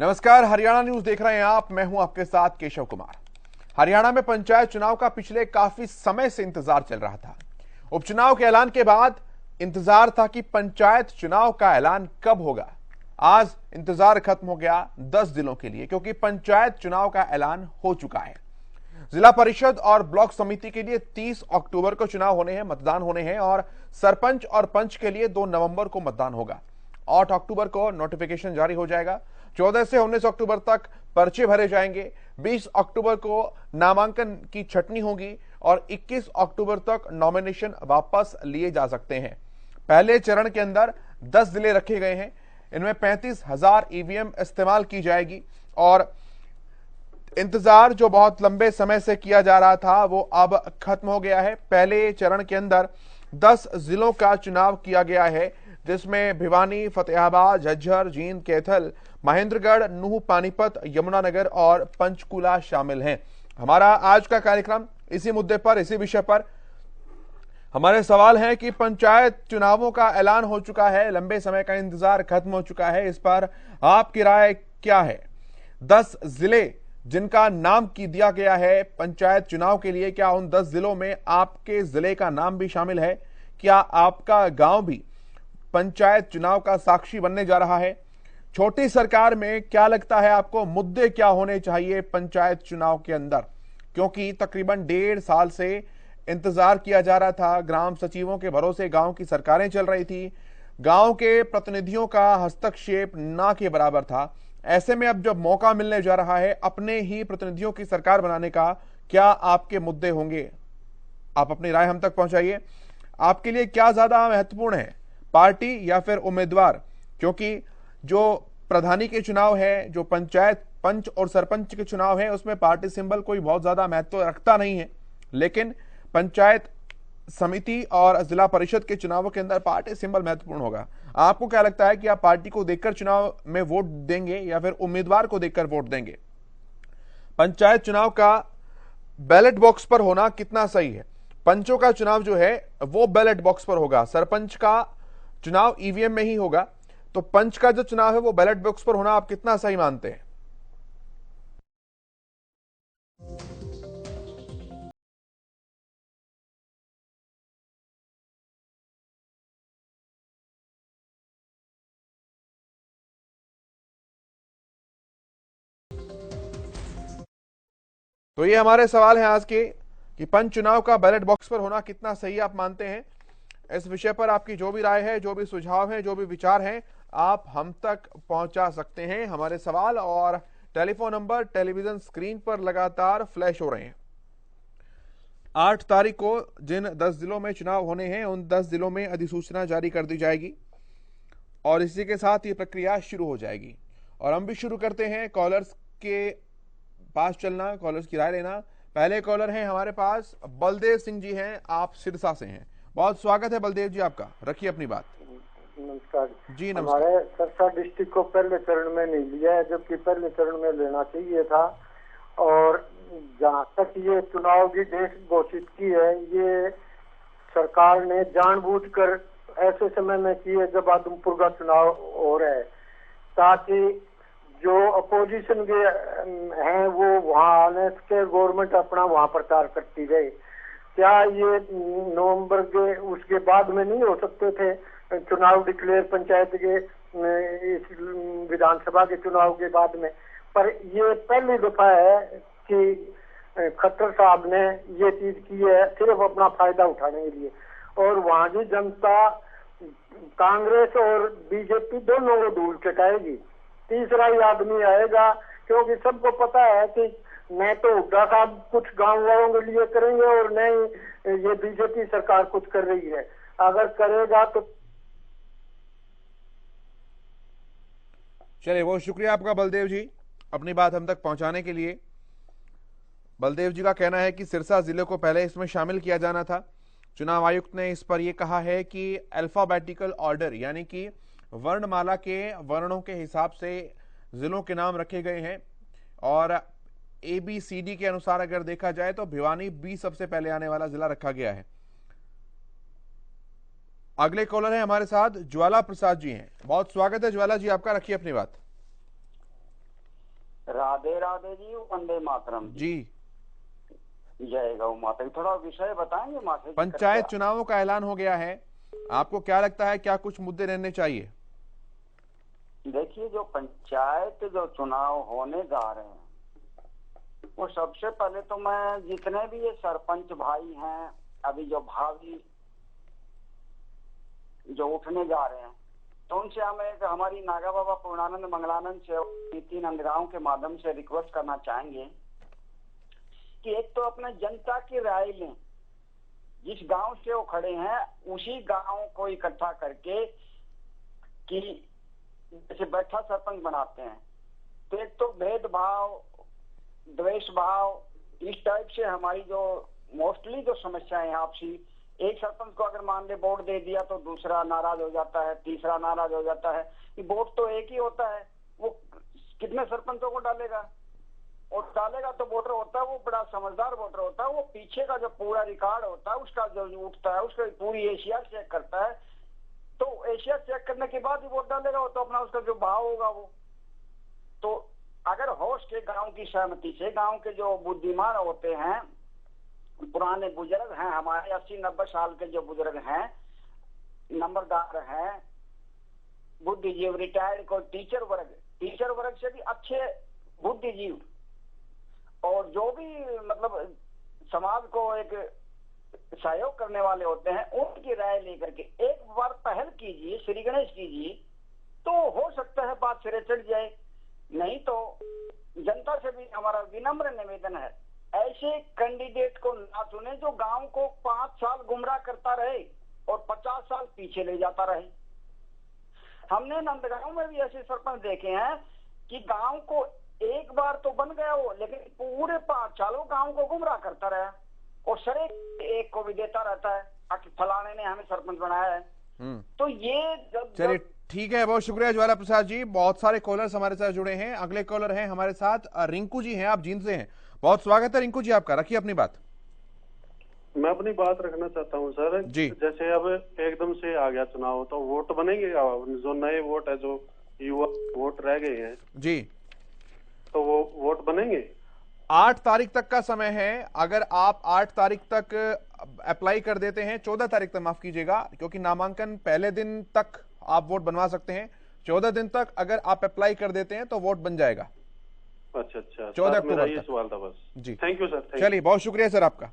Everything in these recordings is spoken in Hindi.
नमस्कार, हरियाणा न्यूज देख रहे हैं आप। मैं हूं आपके साथ केशव कुमार। हरियाणा में पंचायत चुनाव का पिछले काफी समय से इंतजार चल रहा था। उपचुनाव के ऐलान के बाद इंतजार था कि पंचायत चुनाव का ऐलान कब होगा। आज इंतजार खत्म हो गया 10 जिलों के लिए, क्योंकि पंचायत चुनाव का ऐलान हो चुका है। जिला परिषद और ब्लॉक समिति के लिए 30 अक्टूबर को चुनाव होने हैं, मतदान होने हैं, और सरपंच और पंच के लिए 2 नवंबर को मतदान होगा। 8 अक्टूबर को नोटिफिकेशन जारी हो जाएगा। 14 से 19 अक्टूबर तक पर्चे भरे जाएंगे। 20 अक्टूबर को नामांकन की छटनी होगी और 21 अक्टूबर तक नॉमिनेशन वापस लिए जा सकते हैं। पहले चरण के अंदर 10 जिले रखे गए हैं। इनमें 35,000 ईवीएम इस्तेमाल की जाएगी और इंतजार जो बहुत लंबे समय से किया जा रहा था वो अब खत्म हो गया है। पहले चरण के अंदर 10 जिलों का चुनाव किया गया है, जिसमें भिवानी, फतेहाबाद, झज्जर, जींद, कैथल, महेंद्रगढ़, नूह, पानीपत, यमुनानगर और पंचकुला शामिल हैं। हमारा आज का कार्यक्रम इसी मुद्दे पर, इसी विषय पर हमारे सवाल हैं कि पंचायत चुनावों का ऐलान हो चुका है, लंबे समय का इंतजार खत्म हो चुका है। इस पर आपकी राय क्या है? 10 जिले जिनका नाम की दिया गया है पंचायत चुनाव के लिए, क्या उन 10 जिलों में आपके जिले का नाम भी शामिल है? क्या आपका गांव भी पंचायत चुनाव का साक्षी बनने जा रहा है? छोटी सरकार में क्या लगता है आपको, मुद्दे क्या होने चाहिए पंचायत चुनाव के अंदर? क्योंकि तकरीबन 1.5 साल से इंतजार किया जा रहा था। ग्राम सचिवों के भरोसे गांव की सरकारें चल रही थी। गांव के प्रतिनिधियों का हस्तक्षेप ना के बराबर था। ऐसे में अब जब मौका मिलने जा रहा है अपने ही प्रतिनिधियों की सरकार बनाने का, क्या आपके मुद्दे होंगे? आप अपनी राय हम तक पहुंचाइए। आपके लिए क्या ज्यादा महत्वपूर्ण है, पार्टी या फिर उम्मीदवार? क्योंकि जो प्रधानी के चुनाव है, जो पंचायत पंच और सरपंच के चुनाव है, उसमें पार्टी सिंबल कोई बहुत ज्यादा महत्व रखता नहीं है, लेकिन पंचायत समिति और जिला परिषद के चुनावों के अंदर पार्टी सिंबल महत्वपूर्ण होगा। आपको क्या लगता है कि आप पार्टी को देखकर चुनाव में वोट देंगे या फिर उम्मीदवार को देखकर वोट देंगे? पंचायत चुनाव का बैलेट बॉक्स पर होना कितना सही है? पंचों का चुनाव जो है वो बैलेट बॉक्स पर होगा, सरपंच का चुनाव ईवीएम में ही होगा, तो पंच का जो चुनाव है वो बैलेट बॉक्स पर होना आप कितना सही मानते हैं? तो ये हमारे सवाल हैं आज के कि पंच चुनाव का बैलेट बॉक्स पर होना कितना सही आप मानते हैं। इस विषय पर आपकी जो भी राय है, जो भी सुझाव है, जो भी विचार हैं, आप हम तक पहुंचा सकते हैं। हमारे सवाल और टेलीफोन नंबर टेलीविजन स्क्रीन पर लगातार फ्लैश हो रहे हैं। 8 तारीख को जिन 10 जिलों में चुनाव होने हैं उन 10 जिलों में अधिसूचना जारी कर दी जाएगी और इसी के साथ ये प्रक्रिया शुरू हो जाएगी। और हम भी शुरू करते हैं कॉलर्स के पास चलना, कॉलर्स की राय लेना। पहले कॉलर हैं हमारे पास, बलदेव सिंह जी हैं, आप सिरसा से हैं। बहुत स्वागत है बलदेव जी आपका, रखिए अपनी बात। नमस्कार जी नमस्कार। हमारे सिरसा डिस्ट्रिक्ट को पहले चरण में नहीं लिया है, जबकि पहले चरण में लेना चाहिए था। और जहाँ तक ये चुनाव की डेट घोषित की है, ये सरकार ने जानबूझकर ऐसे समय में की है जब आदमपुर का चुनाव हो रहा है, ताकि जो अपोजिशन के हैं वो वहाँ आने के गवर्नमेंट अपना वहाँ प्रचार करती रहे। क्या ये नवंबर के उसके बाद में नहीं हो सकते थे चुनाव डिक्लेयर पंचायत के, इस विधानसभा के चुनाव के बाद में? पर ये पहली दफा है कि खट्टर साहब ने ये चीज की है सिर्फ अपना फायदा उठाने के लिए। और वहाँ की जनता कांग्रेस और बीजेपी दोनों को धूल चटाएगी, तीसरा ही आदमी आएगा, क्योंकि सबको पता है कि न तो हुड्डा साहब कुछ गांव वालों के लिए करेंगे और न ही ये बीजेपी सरकार कुछ कर रही है। अगर करेगा तो चलिए, बहुत शुक्रिया आपका बलदेव जी, अपनी बात हम तक पहुंचाने के लिए। बलदेव जी का कहना है कि सिरसा जिले को पहले इसमें शामिल किया जाना था। चुनाव आयुक्त ने इस पर यह कहा है कि अल्फाबेटिकल ऑर्डर, यानी कि वर्णमाला के वर्णों के हिसाब से जिलों के नाम रखे गए हैं और ABCD के अनुसार अगर देखा जाए तो भिवानी B सबसे पहले आने वाला जिला रखा गया है। अगले कॉलर है हमारे साथ ज्वाला प्रसाद जी हैं। बहुत स्वागत है ज्वाला जी आपका, रखिए अपनी बात। राधे राधे जी, वंदे मातरम जी। जय गौ माता। थोड़ा विषय बताएंगे माता जी? पंचायत चुनावों का ऐलान हो गया है, आपको क्या लगता है क्या कुछ मुद्दे रहने चाहिए? देखिए, जो पंचायत जो चुनाव होने जा रहे हैं, वो सबसे पहले तो मैं जितने भी ये सरपंच भाई हैं, अभी जो भावी जो उठने जा रहे हैं, तो उनसे हम एक हमारी नागा बाबा पूर्णानंद मंगलानंद से 3 नंदगांव के माध्यम से रिक्वेस्ट करना चाहेंगे कि एक तो अपने जनता की राय लें, जिस गांव से वो खड़े हैं उसी गांव को इकट्ठा करके कि जैसे बैठा सरपंच बनाते हैं, तो एक तो भेदभाव, द्वेष भाव, इस टाइप से हमारी जो मोस्टली जो समस्याएं हैं आपसी, एक सरपंच को अगर मान ले वोट दे दिया तो दूसरा नाराज हो जाता है, तीसरा नाराज हो जाता है। वोट तो एक ही होता है, वो कितने सरपंचों को डालेगा, और डालेगा तो वोटर होता है वो बड़ा समझदार वोटर होता है, वो पीछे का जो पूरा रिकॉर्ड होता है उसका जो उठता है उसका पूरी एशिया चेक करता है, तो एशिया चेक करने के बाद ही वोट डालेगा, वो तो अपना उसका जो भाव होगा वो। तो अगर होश के गांव की सहमति से, गांव के जो बुद्धिमान होते हैं, पुराने बुजुर्ग हैं हमारे 80-90 साल के जो बुजुर्ग हैं, नंबरदार हैं, बुद्धिजीव, रिटायर्ड को टीचर वर्ग से भी अच्छे बुद्धिजीव, और जो भी मतलब समाज को एक सहयोग करने वाले होते हैं, उनकी राय लेकर के एक बार पहल कीजिए, श्री गणेश कीजिए, तो हो सकता है बात सिरे चढ़ जाए। नहीं तो जनता से भी हमारा विनम्र निवेदन है, ऐसे कैंडिडेट को ना चुने जो गांव को 5 साल गुमराह करता रहे और 50 साल पीछे ले जाता रहे। हमने नंदगांव में भी ऐसे सरपंच देखे हैं कि गांव को एक बार तो बन गया वो, लेकिन पूरे 5 सालों गांव को गुमराह करता रहा, और सर एक को भी देता रहता है कि फलाने ने हमें सरपंच बनाया है। तो ये चलिए ठीक है, बहुत शुक्रिया ज्वाला प्रसाद जी। बहुत सारे कॉलर्स हमारे साथ जुड़े हैं। अगले कॉलर हैं हमारे साथ रिंकू जी हैं, आप जींद से हैं। बहुत स्वागत है रिंकू जी आपका, रखिए अपनी बात। मैं अपनी बात रखना चाहता हूँ सर जी। जैसे अब एकदम से आ गया चुनाव, तो वोट बनेंगे, जो नए वोट है, जो युवा वोट रह गए हैं जी, तो वो वोट बनेंगे। 8 तारीख तक का समय है, अगर आप 8 तारीख तक अप्लाई कर देते हैं, 14 तारीख तक माफ कीजिएगा, क्योंकि नामांकन पहले दिन तक आप वोट बनवा सकते हैं, 14 दिन तक अगर आप अप्लाई कर देते हैं तो वोट बन जाएगा। अच्छा, 14 मेरा अक्टूबर ये तक। सवाल था बस जी, थैंक यू सर। चलिए बहुत शुक्रिया सर आपका।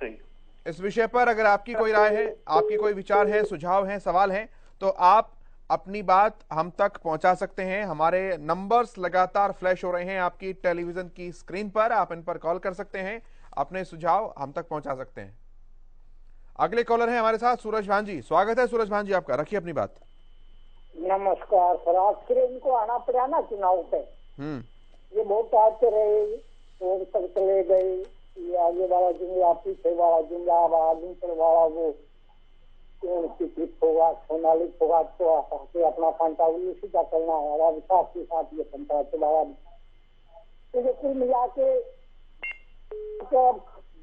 Thank you. इस विषय पर अगर आपकी कोई राय है, आपकी कोई विचार है, सुझाव है, सवाल है, तो आप अपनी बात हम तक पहुंचा सकते हैं। हमारे नंबर्स लगातार फ्लैश हो रहे हैं आपकी टेलीविजन की स्क्रीन पर, आप इन पर कॉल कर सकते हैं, अपने सुझाव हम तक पहुंचा सकते हैं। अगले कॉलर हैं हमारे साथ सूरज भान जी। स्वागत है सूरज भान जी आपका, रखिए अपनी बात। नमस्कार सर, आज फिर इनको आना पड़ा ना चुनाव पे। ये बहुत आते रहे और तक चले गए, ये आगे वाला जुमला, पीछे वाला जुमला, आगे वाला वो कौन सी टिप होगा, सोनालिक होगा, तो अपना पंचा उसी का करना है, साथ ही साथ ये पंचायत चलाया। तो कुल मिला के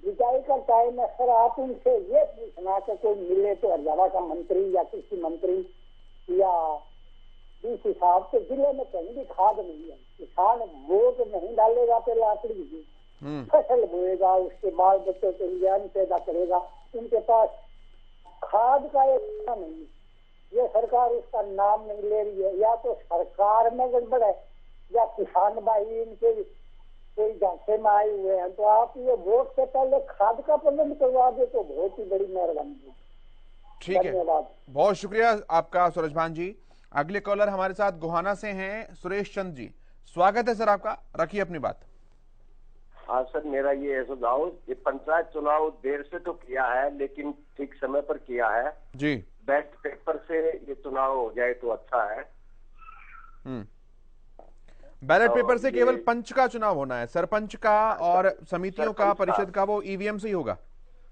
बिजाई का टाइम है सर, आप उनसे ये पूछना कि कोई मिले तो हरियाणा का मंत्री या किसी मंत्री या इस हिसाब से जिले में कहीं भी खाद नहीं है। किसान वोट नहीं डालेगा तो लाकड़ी की फसल बोएगा, उसके बाद बच्चों के ज्ञान पैदा करेगा, उनके पास खाद का एक नहीं, ये सरकार उसका नाम नहीं ले रही है। या तो सरकार में गड़बड़ है या किसान भाई इनके कोई झांसे में आए हुए हैं। तो आप ये वोट से पहले खाद का प्रबंध करवा दे तो बहुत ही बड़ी मेहरबानी है। ठीक है, बहुत शुक्रिया आपका सूरज भान जी। अगले कॉलर हमारे साथ गोहाना से हैं सुरेश चंद जी। स्वागत है सर आपका, रखिए अपनी बात। हाँ सर, मेरा ये सुझाव, ये पंचायत चुनाव देर से तो किया है लेकिन ठीक समय पर किया है जी। बैलेट पेपर से ये चुनाव हो जाए तो अच्छा है। बैलेट पेपर से केवल पंच का चुनाव होना है, सरपंच का और समितियों का, परिषद का वो ईवीएम से ही होगा।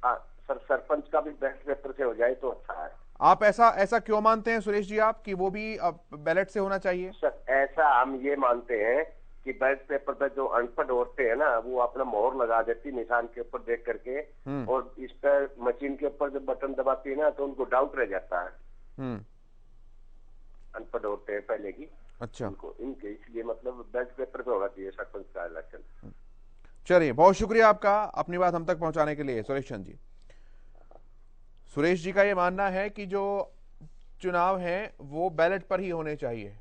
हाँ सर, सरपंच का भी बैलेट पेपर से हो जाए तो अच्छा है। आप ऐसा क्यों मानते हैं सुरेश जी आप कि वो भी बैलेट से होना चाहिए? सर ऐसा हम ये मानते हैं कि बैलेट पेपर पर जो अनपढ़ होते हैं ना, वो अपना मोहर लगा देती निशान के ऊपर देख करके, और इस पर मशीन के ऊपर जब बटन दबाती है ना तो उनको डाउट रह जाता है। अनपढ़ होते हैं पहले की, अच्छा, इनके इसलिए मतलब बैलेट पेपर पे होना चाहिए सरपंच का इलेक्शन। चलिए बहुत शुक्रिया आपका अपनी बात हम तक पहुंचाने के लिए सुरेश चंद जी। सुरेश जी का ये मानना है कि जो चुनाव है वो बैलेट पर ही होने चाहिए।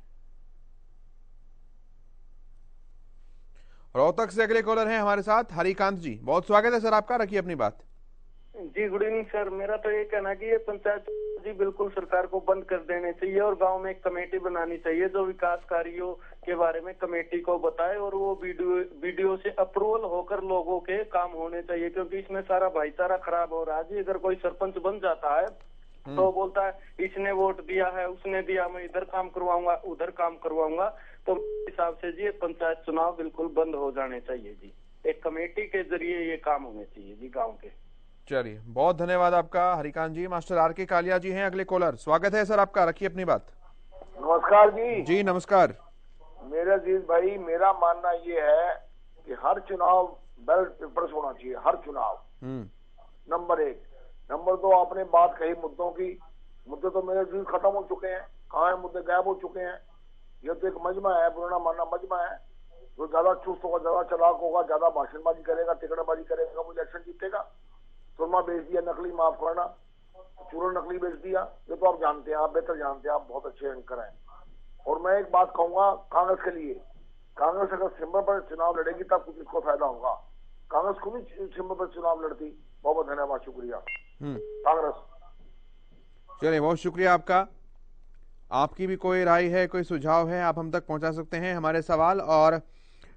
रोहतक से अगले कॉलर हैं हमारे साथ हरिकांत जी, बहुत स्वागत है सर आपका, रखिए अपनी बात। जी गुड इवनिंग सर। मेरा तो ये कहना कि ये पंचायत जी बिल्कुल सरकार को बंद कर देने चाहिए और गांव में एक कमेटी बनानी चाहिए जो विकास कार्यों के बारे में कमेटी को बताए और वो वीडियो से अप्रूवल होकर लोगों के काम होने चाहिए, क्योंकि इसमें सारा भाईचारा खराब हो रहा है जी। अगर कोई सरपंच बन जाता है तो बोलता है इसने वोट दिया है, उसने दिया, मैं इधर काम करवाऊंगा उधर काम करवाऊंगा। तो मेरे हिसाब से जी पंचायत चुनाव बिल्कुल बंद हो जाने चाहिए जी। एक कमेटी के जरिए ये काम होने चाहिए जी गाँव के। चलिए बहुत धन्यवाद आपका हरिकांत जी। मास्टर आर के कालिया जी हैं अगले कॉलर, स्वागत है सर आपका, रखिए अपनी बात। नमस्कार जी। जी नमस्कार। मेरा अजीज भाई, मेरा मानना ये है कि हर चुनाव बैलेट पेपर से होना चाहिए, हर चुनाव। नंबर 1। नंबर 2, आपने बात कही मुद्दों की, मुद्दे तो मेरे अजीज खत्म हो चुके हैं, कहाँ है मुद्दे, गायब हो चुके हैं। ये तो एक मजमा है, पुराना मानना मजमा है। जो ज्यादा चुस्त होगा, ज्यादा चालाक होगा, ज्यादा भाषणबाजी करेगा, टिकटबाजी करेगा, वो इलेक्शन जीतेगा। सुरमा बेच दिया, नकली, माफ करना, चूरन नकली बेच दिया, ये तो आप जानते हैं, आप बेहतर जानते हैं, आप बहुत अच्छे एंकर हैं। और मैं एक बात कहूंगा कांग्रेस के लिए, कांग्रेस अगर सिंबल पर चुनाव लड़ेगी तब कुछ इसको फायदा होगा। कांग्रेस को भी सिंबल पर चुनाव लड़ती। बहुत बहुत धन्यवाद, शुक्रिया कांग्रेस। चलिए बहुत शुक्रिया आपका। आपकी भी कोई राय है, कोई सुझाव है, आप हम तक पहुंचा सकते हैं। हमारे सवाल और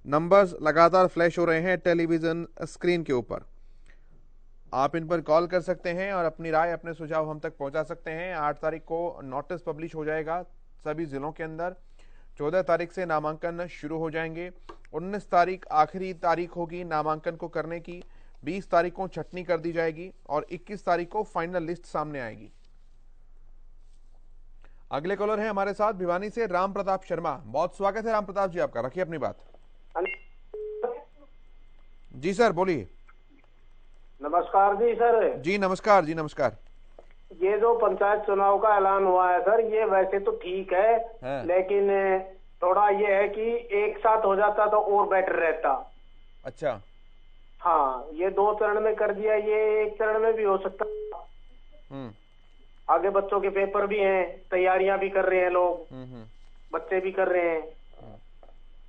नंबर्स लगातार फ्लैश हो रहे हैं टेलीविजन स्क्रीन के ऊपर, आप इन पर कॉल कर सकते हैं और अपनी राय, अपने सुझाव हम तक पहुंचा सकते हैं। 8 तारीख को नोटिस पब्लिश हो जाएगा सभी जिलों के अंदर, 14 तारीख से नामांकन शुरू हो जाएंगे, 19 तारीख आखिरी तारीख होगी नामांकन को करने की, 20 तारीख को छटनी कर दी जाएगी और 21 तारीख को फाइनल लिस्ट सामने आएगी। अगले कॉलर है हमारे साथ भिवानी से राम प्रताप शर्मा, बहुत स्वागत है राम प्रताप जी आपका, रखिए अपनी बात। जी सर बोलिए। नमस्कार जी सर। जी नमस्कार, जी नमस्कार। ये जो पंचायत चुनाव का ऐलान हुआ है सर, ये वैसे तो ठीक है, लेकिन थोड़ा ये है कि एक साथ हो जाता तो और बेटर रहता। अच्छा। हाँ, ये 2 चरण में कर दिया, ये 1 चरण में भी हो सकता। आगे बच्चों के पेपर भी हैं, तैयारियां भी कर रहे हैं लोग, बच्चे भी कर रहे हैं।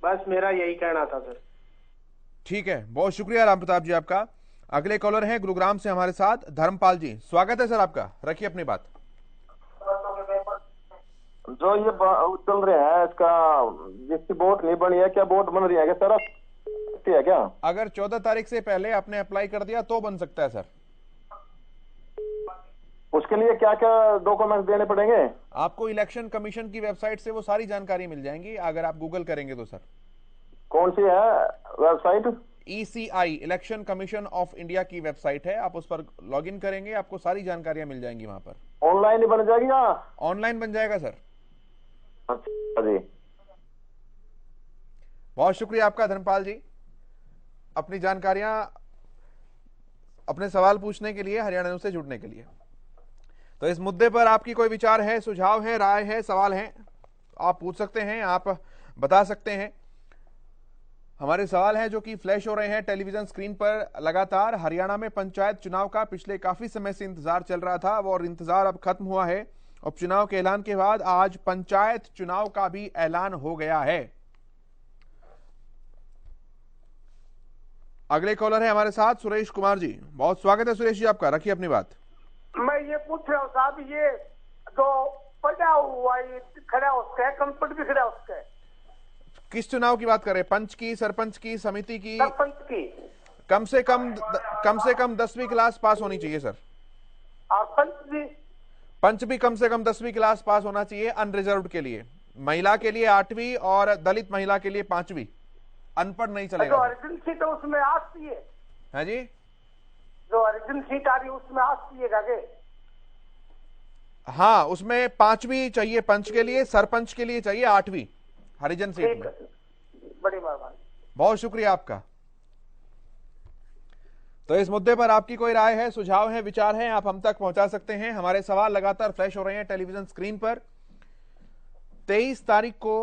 बस मेरा यही कहना था सर। ठीक है, बहुत शुक्रिया राम प्रताप जी आपका। अगले कॉलर हैं गुरुग्राम से हमारे साथ धर्मपाल जी, स्वागत है सर आपका, रखिए अपनी बात। जो ये चल रहा है इसका, जिसकी वोट नहीं बनी है, क्या वोट बन रही है क्या सर? है क्या? अगर 14 तारीख से पहले आपने अप्लाई कर दिया तो बन सकता है सर। उसके लिए क्या क्या डॉक्यूमेंट्स देने पड़ेंगे? आपको इलेक्शन कमीशन की वेबसाइट से वो सारी जानकारी मिल जाएंगी, अगर आप गूगल करेंगे तो सर। कौन सी है website? ECI, election commission of India की वेबसाइट है, आप उस पर लॉगिन करेंगे, आपको सारी जानकारियां मिल जाएंगी वहां पर। ऑनलाइन ही बन जाएगी या ऑनलाइन बन जाएगा सर। अच्छा जी, बहुत शुक्रिया आपका धर्मपाल जी, अपनी जानकारियां, अपने सवाल पूछने के लिए, हरियाणा न्यूज़ से जुड़ने के लिए। तो इस मुद्दे पर आपकी कोई विचार है, सुझाव है, राय है, सवाल है, आप पूछ सकते हैं, आप बता सकते हैं। हमारे सवाल हैं जो कि फ्लैश हो रहे हैं टेलीविजन स्क्रीन पर लगातार। हरियाणा में पंचायत चुनाव का पिछले काफी समय से इंतजार चल रहा था और इंतजार अब खत्म हुआ है। उपचुनाव के ऐलान के बाद आज पंचायत चुनाव का भी ऐलान हो गया है। अगले कॉलर है हमारे साथ सुरेश कुमार जी, बहुत स्वागत है सुरेश जी आपका, रखिए अपनी बात। मैं ये पूछ रहा हूँ साहब, ये जो पड़ा हुआ ये खड़ा उसका कंपट भी खड़ा उसका, किस चुनाव की बात कर रहे हैं? पंच की, सरपंच की, समिति की? सरपंच की। कम से कम 10वीं क्लास पास होनी चाहिए सर। और पंच भी कम से कम 10वीं क्लास पास होना चाहिए अनरिजर्व्ड के लिए, महिला के लिए 8वीं और दलित महिला के लिए 5वीं। अनपढ़ नहीं चलेगा। जो अर्जुन सीट है उसमें आती है? हाँ जी, जो अर्जुन सीट आ रही है उसमें आती है क्या? हाँ, उसमें 5वीं चाहिए पंच के लिए, सरपंच के लिए चाहिए 8वीं हरिजन सीट में। बड़ी मेहरबानी, बहुत शुक्रिया आपका। तो इस मुद्दे पर आपकी कोई राय है, सुझाव है, विचार है, आप हम तक पहुंचा सकते हैं। हमारे सवाल लगातार फ्लैश हो रहे हैं टेलीविजन स्क्रीन पर। 23 तारीख को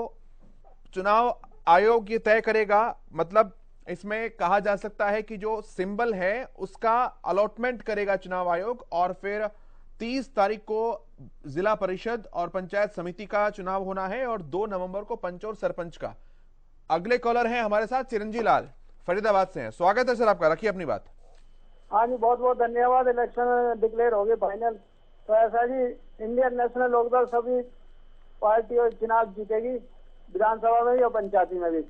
चुनाव आयोग ये तय करेगा, मतलब इसमें कहा जा सकता है कि जो सिंबल है उसका अलॉटमेंट करेगा चुनाव आयोग, और फिर 30 तारीख को जिला परिषद और पंचायत समिति का चुनाव होना है और 2 नवंबर को पंच और सरपंच का। अगले कॉलर हैं हमारे साथ चिरंजी लाल, फरीदाबाद से हैं। स्वागत है सर आपका, रखिए अपनी बात। हाँ जी, बहुत बहुत धन्यवाद। इलेक्शन डिक्लेयर हो गए फाइनल, तो ऐसा जी इंडियन नेशनल लोकदल सभी पार्टी और चुनाव जीतेगी, विधानसभा में भी और पंचायती में भी।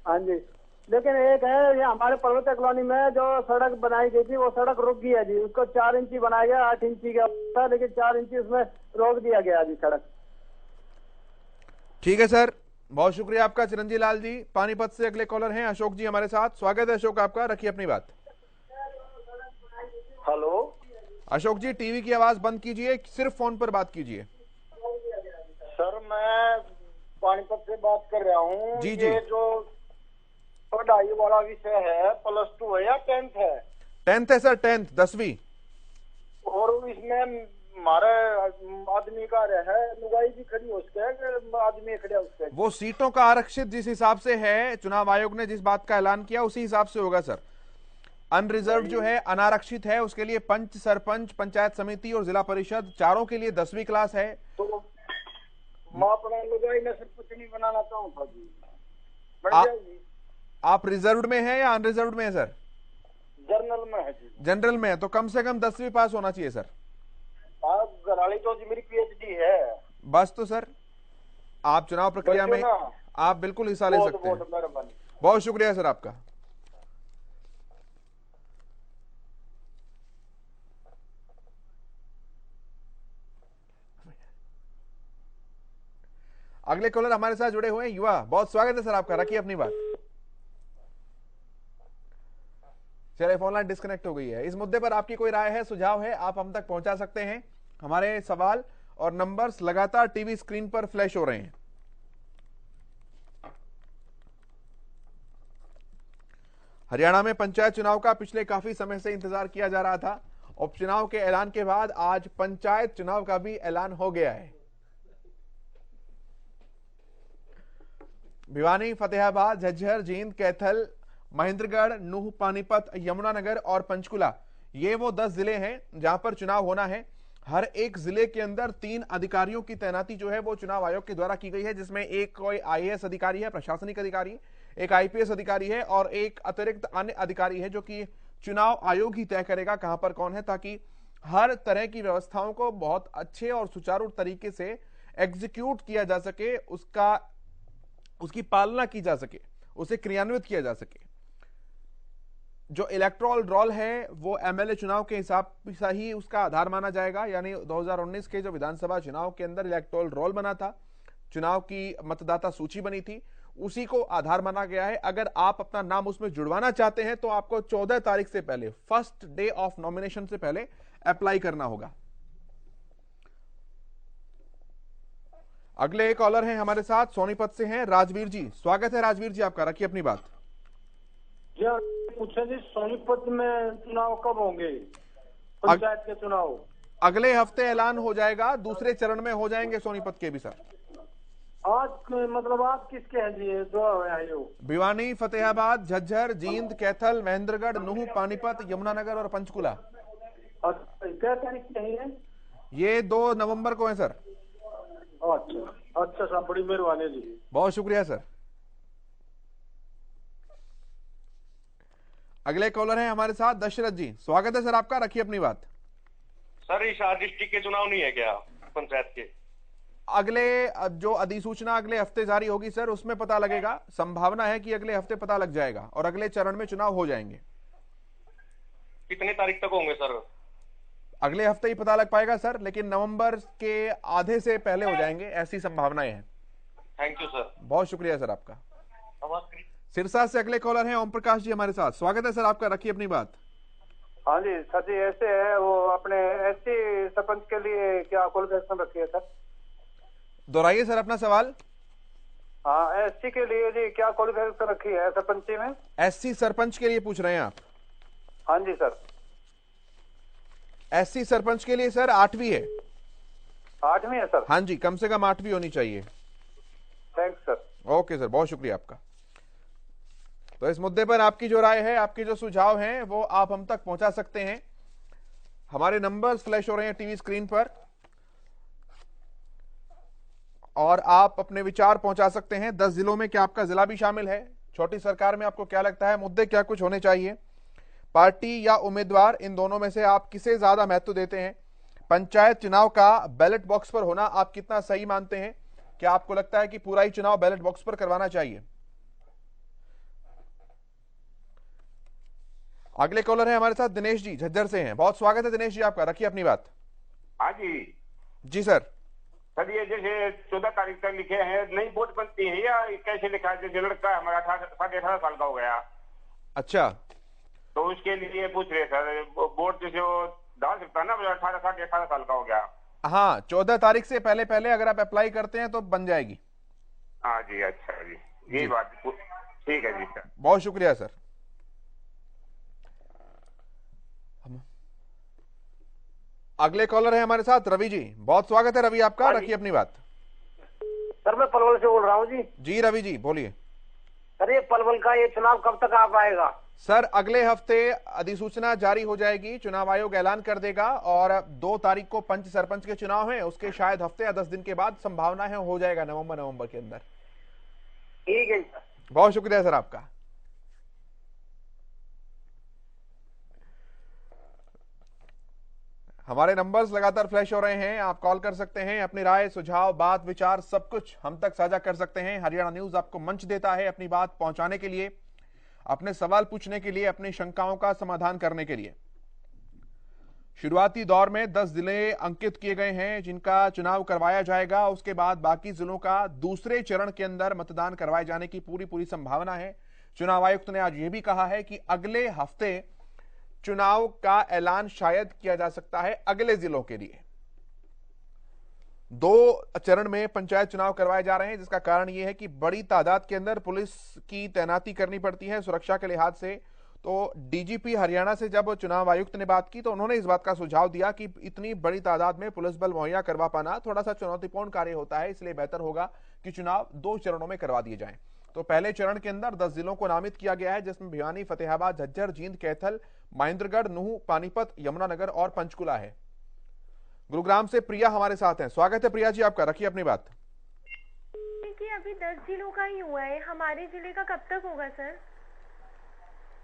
हाँ जी, लेकिन एक है, ये हमारे पर्वतीय कॉलोनी में जो सड़क बनाई गई थी वो सड़क रुक गई है जी। उसको 4 इंची बनाया गया, 8 इंची का था, लेकिन 4 इंची उसमें रोक दिया गया जी सड़क। ठीक है सर, बहुत शुक्रिया आपका चिरंजी लाल जी। पानीपत से अगले कॉलर हैं अशोक जी हमारे साथ। स्वागत है अशोक आपका, रखिए अपनी बात। हेलो अशोक जी, टीवी की आवाज बंद कीजिए, सिर्फ फोन पर बात कीजिए। सर, मैं पानीपत से बात कर रहा हूँ। जी ये जो पढ़ाई वाला विषय है, +2 है या 10th है? 10th है सर, 10th 10वीं। और इसमें हमारे आदमी का है, लुगाई भी खड़ी हो उसके, आदमी खड़े उसके। वो सीटों का आरक्षित जिस हिसाब से है, चुनाव आयोग ने जिस बात का ऐलान किया उसी हिसाब से होगा सर। अनरिजर्व जो है, अनारक्षित है, उसके लिए पंच, सरपंच, पंचायत समिति और जिला परिषद चारों के लिए 10वीं क्लास है। तो मैं अपना लुगाई में सरपंच नहीं बनाना चाहूँ जी, बन जाएगी। आप रिजर्व्ड में है या अनरिजर्व्ड में है सर? जनरल में है जी। जनरल में है तो कम से कम 10वीं पास होना चाहिए सर। आप घराली तो जी मेरी PhD है। बस तो सर आप चुनाव प्रक्रिया में आप बिल्कुल हिस्सा ले सकते हैं। बहुत शुक्रिया सर आपका। अगले कॉलर हमारे साथ जुड़े हुए हैं युवा, बहुत स्वागत है सर आपका, रखिए अपनी बात। चलिए फोन लाइन डिस्कनेक्ट हो गई है। इस मुद्दे पर आपकी कोई राय है, सुझाव है, आप हम तक पहुंचा सकते हैं। हमारे सवाल और नंबर्स लगातार टीवी स्क्रीन पर फ्लैश हो रहे हैं। हरियाणा में पंचायत चुनाव का पिछले काफी समय से इंतजार किया जा रहा था। उपचुनाव के ऐलान के बाद आज पंचायत चुनाव का भी ऐलान हो गया है। भिवानी, फतेहाबाद, झज्जर, जींद, कैथल, महेंद्रगढ़, नूह, पानीपत, यमुनानगर और पंचकुला, ये वो 10 जिले हैं जहां पर चुनाव होना है। हर एक जिले के अंदर 3 अधिकारियों की तैनाती जो है वो चुनाव आयोग के द्वारा की गई है, जिसमें एक कोई IAS अधिकारी है, प्रशासनिक अधिकारी, एक IPS अधिकारी है और एक अतिरिक्त अन्य अधिकारी है, जो कि चुनाव आयोग ही तय करेगा कहां पर कौन है, ताकि हर तरह की व्यवस्थाओं को बहुत अच्छे और सुचारू तरीके से एग्जीक्यूट किया जा सके, उसकी पालना की जा सके, उसे क्रियान्वित किया जा सके। जो इलेक्टोरल रोल है वो MLA चुनाव के हिसाब से ही उसका आधार माना जाएगा, यानी 2019 के जो विधानसभा चुनाव के अंदर इलेक्टोरल रोल बना था, चुनाव की मतदाता सूची बनी थी, उसी को आधार माना गया है। अगर आप अपना नाम उसमें जुड़वाना चाहते हैं तो आपको 14 तारीख से पहले, फर्स्ट डे ऑफ नॉमिनेशन से पहले अप्लाई करना होगा। अगले कॉलर हैं हमारे साथ, सोनीपत से हैं राजवीर जी। स्वागत है राजवीर जी आपका, रखिए अपनी बात। पूछा जी, सोनीपत में चुनाव कब होंगे, पंचायत के चुनाव? अगले हफ्ते ऐलान हो जाएगा, दूसरे चरण में हो जाएंगे सोनीपत के भी सर। आज मतलब आज किसके हैं जी जो आयोग? भिवानी, फतेहाबाद, झज्जर, जींद, कैथल, महेंद्रगढ़, नूह, पानीपत, यमुनानगर और पंचकुला। क्या तारीख के हैं ये? 2 नवंबर को है सर। अच्छा साहब, बड़ी मेहरबानी जी। बहुत शुक्रिया सर। अगले कॉलर हैं हमारे साथ दशरथ जी। स्वागत है सर आपका, रखिए अपनी बात। सर, इस डिस्ट्रिक्ट के चुनाव नहीं है क्या पंचायत के? अगले जो अधिसूचना अगले हफ्ते जारी होगी सर, उसमें पता लगेगा। संभावना है कि अगले हफ्ते पता लग जाएगा और अगले चरण में चुनाव हो जाएंगे। कितनी तारीख तक होंगे सर? अगले हफ्ते ही पता लग पाएगा सर, लेकिन नवंबर के आधे से पहले हो जाएंगे, ऐसी संभावनाएं हैं। Thank you sir. बहुत शुक्रिया सर आपका। सिरसा से अगले कॉलर हैं ओम प्रकाश जी हमारे साथ। स्वागत है सर आपका, रखिए अपनी बात। हाँ जी सर जी, ऐसे है वो अपने SC सरपंच के लिए क्या क्वालिफिकेशन रखी है सर? दोहराइए सर अपना सवाल। हाँ, SC के लिए जी क्या क्वालिफिकेशन रखी है सरपंची में? SC सरपंच के लिए पूछ रहे हैं आप? हाँ जी सर। SC सरपंच के लिए सर 8वीं है। 8वीं है सर? हाँ जी, कम से कम 8वीं होनी चाहिए। Thanks sir. ओके सर, बहुत शुक्रिया आपका। तो इस मुद्दे पर आपकी जो राय है, आपके जो सुझाव हैं, वो आप हम तक पहुंचा सकते हैं। हमारे नंबर्स फ्लैश हो रहे हैं टीवी स्क्रीन पर और आप अपने विचार पहुंचा सकते हैं। 10 जिलों में क्या आपका जिला भी शामिल है? छोटी सरकार में आपको क्या लगता है, मुद्दे क्या कुछ होने चाहिए? पार्टी या उम्मीदवार, इन दोनों में से आप किसे ज्यादा महत्व देते हैं? पंचायत चुनाव का बैलेट बॉक्स पर होना आप कितना सही मानते हैं? क्या आपको लगता है कि पूरा ही चुनाव बैलेट बॉक्स पर करवाना चाहिए? अगले कॉलर है हमारे साथ दिनेश जी, झज्जर से हैं। बहुत स्वागत है दिनेश जी आपका, रखिए अपनी बात। हाँ जी। जी सर। सर ये जैसे 14 तारीख तक लिखे हैं, नई वोट बनती है या कैसे लिखा है? जैसे लड़का हमारा 18 साल का हो गया। अच्छा, तो उसके लिए पूछ रहे सर, वोट जैसे वो डाल सकता है ना, 18 साल का हो गया। हाँ, 14 तारीख से पहले पहले अगर आप अप्लाई करते हैं तो बन जाएगी। हाँ जी, अच्छा जी, यही बात। ठीक है जी सर, बहुत शुक्रिया सर। अगले कॉलर है हमारे साथ रवि जी। बहुत स्वागत है रवि आपका, रखिए अपनी बात। सर मैं पलवल से बोल रहा हूँ जी। जी रवि जी बोलिए। सर ये पलवल का ये चुनाव कब तक आ पाएगा? सर अगले हफ्ते अधिसूचना जारी हो जाएगी, चुनाव आयोग ऐलान कर देगा और 2 तारीख को पंच सरपंच के चुनाव हैं, उसके शायद हफ्ते या 10 दिन के बाद संभावना है हो जाएगा नवंबर के अंदर। ठीक है। बहुत शुक्रिया सर आपका। हमारे नंबर्स लगातार फ्लैश हो रहे हैं, आप कॉल कर सकते हैं, अपनी राय, सुझाव, बात, विचार सब कुछ हम तक साझा कर सकते हैं। हरियाणा न्यूज आपको मंच देता है अपनी बात पहुंचाने के लिए, अपने सवाल पूछने के लिए, अपनी शंकाओं का समाधान करने के लिए। शुरुआती दौर में 10 जिले अंकित किए गए हैं जिनका चुनाव करवाया जाएगा। उसके बाद बाकी जिलों का दूसरे चरण के अंदर मतदान करवाए जाने की पूरी संभावना है। चुनाव आयुक्त ने आज यह भी कहा है कि अगले हफ्ते चुनाव का ऐलान शायद किया जा सकता है अगले जिलों के लिए। 2 चरण में पंचायत चुनाव करवाए जा रहे हैं, जिसका कारण यह है कि बड़ी तादाद के अंदर पुलिस की तैनाती करनी पड़ती है सुरक्षा के लिहाज से। तो डीजीपी हरियाणा से जब चुनाव आयुक्त ने बात की तो उन्होंने इस बात का सुझाव दिया कि इतनी बड़ी तादाद में पुलिस बल मुहैया करवा पाना थोड़ा सा चुनौतीपूर्ण कार्य होता है, इसलिए बेहतर होगा कि चुनाव 2 चरणों में करवा दिए जाएं। तो पहले चरण के अंदर 10 जिलों को नामित किया गया है, जिसमें भिवानी, फतेहाबाद, झज्जर, जींद, कैथल, महेंद्रगढ़, नूह, पानीपत, यमुनानगर और पंचकुला है। गुरुग्राम से प्रिया हमारे साथ हैं। स्वागत है प्रिया जी आपका, रखिए अपनी बात। अभी 10 जिलों का ही हुआ है, हमारे जिले का कब तक होगा सर?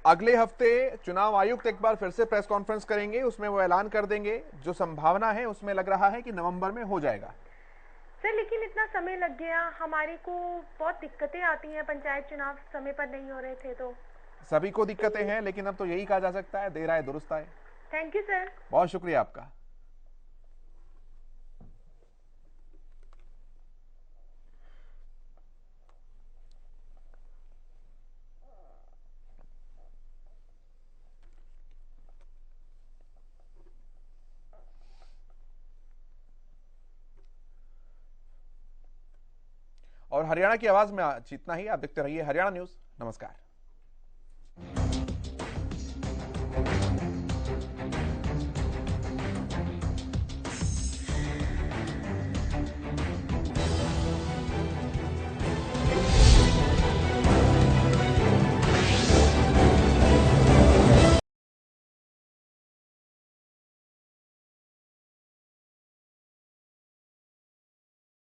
अगले हफ्ते चुनाव आयुक्त एक बार फिर से प्रेस कॉन्फ्रेंस करेंगे, उसमें वो ऐलान कर देंगे। जो संभावना है उसमें लग रहा है कि नवंबर में हो जाएगा। सर लेकिन इतना समय लग गया, हमारे को बहुत दिक्कतें आती हैं, पंचायत चुनाव समय पर नहीं हो रहे थे तो। सभी को दिक्कतें हैं, लेकिन अब तो यही कहा जा सकता है, देर आए दुरुस्त आए। Thank you sir. बहुत शुक्रिया आपका। और हरियाणा की आवाज में आज इतना ही। आप देखते रहिए हरियाणा न्यूज। नमस्कार।